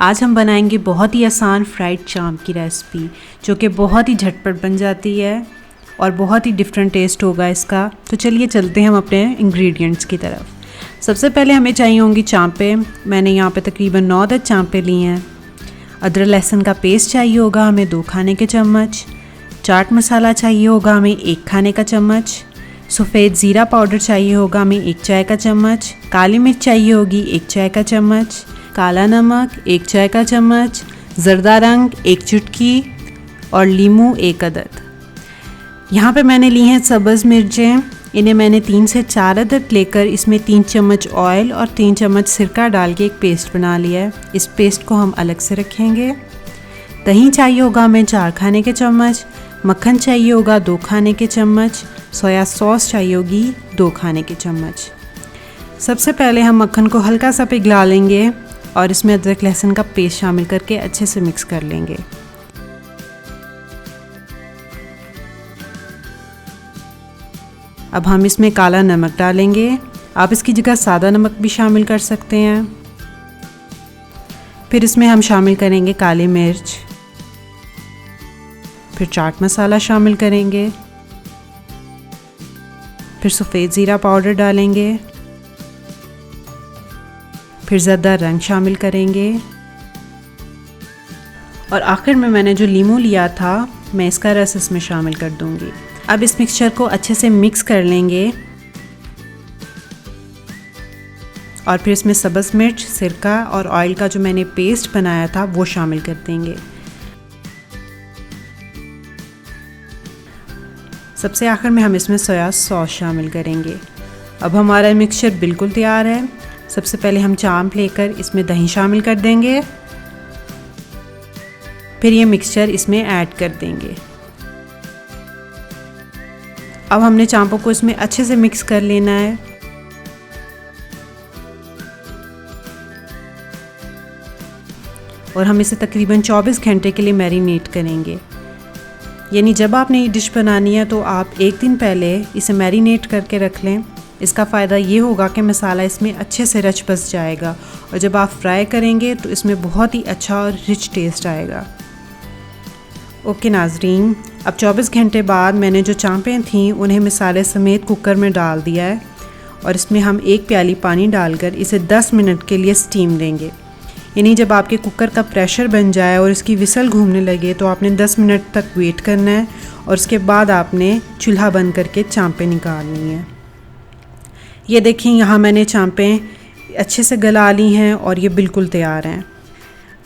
आज हम बनाएंगे बहुत ही आसान फ्राइड चांप की रेसिपी, जो कि बहुत ही झटपट बन जाती है और बहुत ही डिफरेंट टेस्ट होगा इसका। तो चलिए चलते हैं हम अपने इंग्रेडिएंट्स की तरफ। सबसे पहले हमें चाहिए होंगी चांपें। मैंने यहाँ पे तकरीबन 9 चांपें ली हैं। अदरक लहसुन का पेस्ट चाहिए होगा हमें 2 खाने के चम्मच। चाट मसाला चाहिए होगा हमें 1 खाने का चम्मच। सफ़ेद ज़ीरा पाउडर चाहिए होगा हमें 1 चाय का चम्मच। काली मिर्च चाहिए होगी 1 चाय का चम्मच। काला नमक 1 चाय का चम्मच। ज़र्दा रंग 1 चुटकी और लीमू 1 अदद। यहाँ पे मैंने ली हैं सब्ज़ मिर्चें। इन्हें मैंने 3 से 4 अदद लेकर इसमें 3 चम्मच ऑयल और 3 चम्मच सिरका डाल के एक पेस्ट बना लिया है। इस पेस्ट को हम अलग से रखेंगे। दही चाहिए होगा हमें 4 खाने के चम्मच। मक्खन चाहिए होगा 2 खाने के चम्मच। सोया सॉस चाहिए होगी 2 खाने के चम्मच। सबसे पहले हम मक्खन को हल्का सा पिघला लेंगे और इसमें अदरक लहसुन का पेस्ट शामिल करके अच्छे से मिक्स कर लेंगे। अब हम इसमें काला नमक डालेंगे। आप इसकी जगह सादा नमक भी शामिल कर सकते हैं। फिर इसमें हम शामिल करेंगे काली मिर्च। फिर चाट मसाला शामिल करेंगे। फिर सफ़ेद ज़ीरा पाउडर डालेंगे। फिर ज़र्दा रंग शामिल करेंगे और आखिर में मैंने जो लीमू लिया था मैं इसका रस इसमें शामिल कर दूंगी। अब इस मिक्सचर को अच्छे से मिक्स कर लेंगे और फिर इसमें सब्ज़ मिर्च, सिरका और ऑयल का जो मैंने पेस्ट बनाया था वो शामिल कर देंगे। सबसे आखिर में हम इसमें सोया सॉस शामिल करेंगे। अब हमारा मिक्सचर बिल्कुल तैयार है। सबसे पहले हम चांप लेकर इसमें दही शामिल कर देंगे। फिर ये मिक्सचर इसमें ऐड कर देंगे। अब हमने चांपों को इसमें अच्छे से मिक्स कर लेना है। और हम इसे तकरीबन 24 घंटे के लिए मैरिनेट करेंगे। यानी जब आपने ये डिश बनानी है तो आप 1 दिन पहले इसे मैरिनेट करके रख लें। इसका फ़ायदा ये होगा कि मसाला इसमें अच्छे से रच बस जाएगा और जब आप फ्राई करेंगे तो इसमें बहुत ही अच्छा और रिच टेस्ट आएगा। ओके नाजरीन, अब 24 घंटे बाद मैंने जो चांपें थीं उन्हें मसाले समेत कुकर में डाल दिया है और इसमें हम 1 प्याली पानी डालकर इसे 10 मिनट के लिए स्टीम देंगे। यानी जब आपके कुकर का प्रेशर बन जाए और इसकी विसल घूमने लगे तो आपने 10 मिनट तक वेट करना है और उसके बाद आपने चूल्हा बंद करके चांपें निकालनी है। ये देखें, यहाँ मैंने चांपें अच्छे से गला ली हैं और ये बिल्कुल तैयार हैं।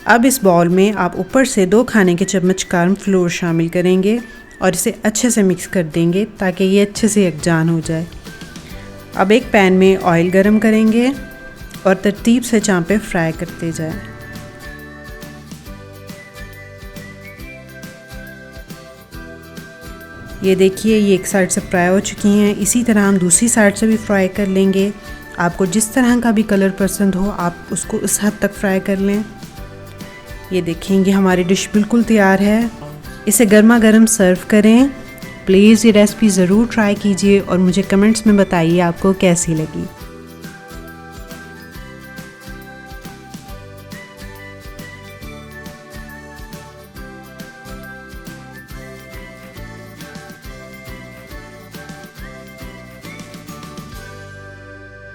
अब इस बाउल में आप ऊपर से 2 खाने के चम्मच कॉर्नफ्लोर शामिल करेंगे और इसे अच्छे से मिक्स कर देंगे ताकि ये अच्छे से यकजान हो जाए। अब एक पैन में ऑयल गरम करेंगे और तरतीब से चांपें फ्राई करते जाएं। ये देखिए, ये एक साइड से फ्राई हो चुकी हैं। इसी तरह हम दूसरी साइड से भी फ्राई कर लेंगे। आपको जिस तरह का भी कलर पसंद हो आप उसको इस हद तक फ्राई कर लें। ये देखेंगे हमारी डिश बिल्कुल तैयार है। इसे गर्मा गर्म सर्व करें। प्लीज़ ये रेसिपी ज़रूर ट्राई कीजिए और मुझे कमेंट्स में बताइए आपको कैसी लगी।